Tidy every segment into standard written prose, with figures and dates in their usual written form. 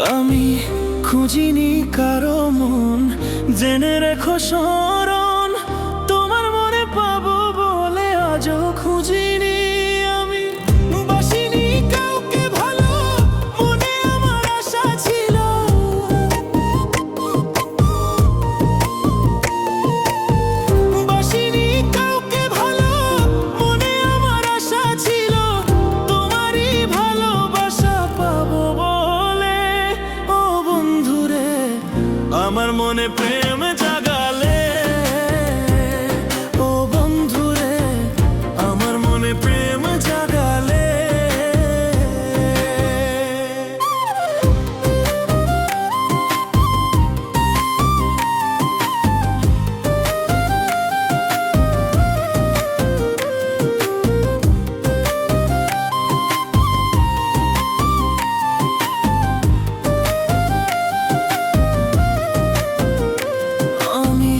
আমি খুঁজিনি কারো মন, জেনে রেখো স্মরণ, তোমার মনে পাবো বলে আজও খুঁজিনি। আমি বাসিনি কাউকে ভালো, মনে আমার আশা ছিল। বাসিনি কাউকে ভালো, মনে আমার আশা ছিল তোমারই ভালোবাসা পাবো বলে। ও বন্ধুরে, আমার মনে প্রেম জাগালে। ও বন্ধুরে, আমার মনে প্রেম জাগালে। আমি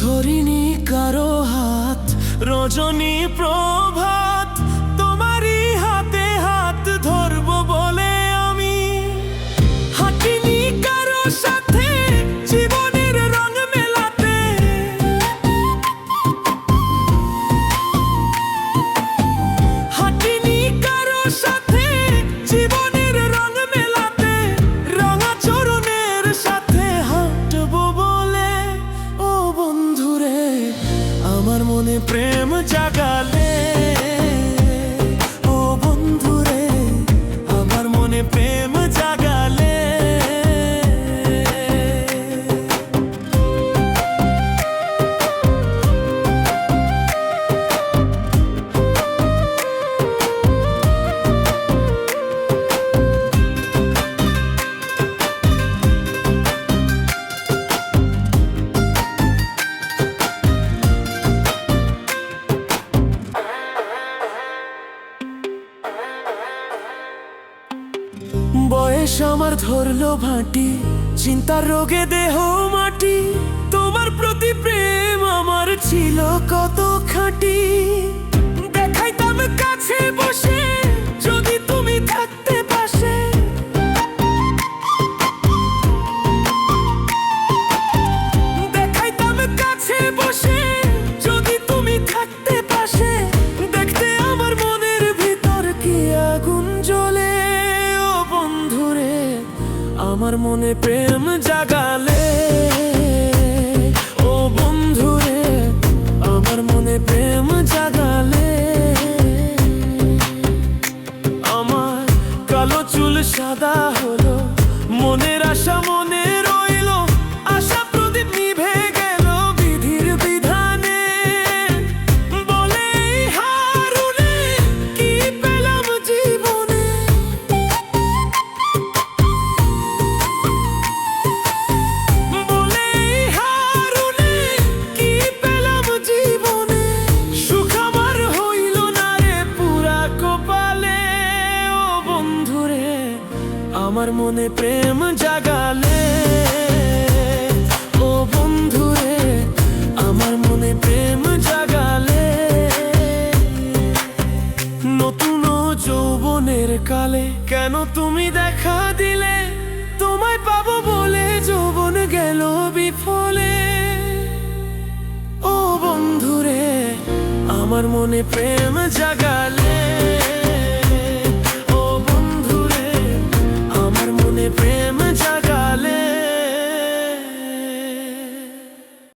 ধরিনি কারো হাত, রজনী প্রভাত, তোমারই হাতে হাত ধরবো বলে। আমি হাঁটিনি কারো সাথে জীবনের রং মেলাতে। হাঁটিনি কারো সাথে জীবনের রং মেলাতে, রাঙা চরণের সাথে হাঁটবো বলে। ও বন্ধুরে, আমার মনে প্রেম জাগালে। ও বন্ধুরে, আমার মনে প্রেম জাগালে। বয়স আমার ধরলো ভাটি, চিন্তার রোগে দেহ মাটি। তোমার প্রতি প্রেম আমার ছিল কত খাঁটি। দেখাইতাম কাছে বসে যদি তুমি থাকতে পাশে। দেখাইতাম কাছে বসে যদি তুমি থাকতে পাশে। দেখতে আমার মনের ভিতর কি আগুন জ্বলে। ও বন্ধুরে, আমার মনে প্রেম জাগালে। ও বন্ধুরে, আমার মনে প্রেম জাগালে। আমার কালো চুল সাদা হলো, মনের আশা মনে রইলো। আশা প্রদীপ নিভে গেল বিধির বিধানে। বলে হারুনে কি পেলাম জীবনে। বলে হারুনে কি পেলাম জীবনে। সুখ আমার হইল না রে পুরা কপালে। ও বন্ধুরে, আমার মনে প্রেম জাগালে। ও বন্ধুরে, আমার মনে প্রেম জাগালে। নতুন যৌবনের কালে কেন তুমি দেখা দিলে। তোমায় পাবো বলে যৌবন গেল বিফলে। ও বন্ধুরে, আমার মনে প্রেম জাগালে।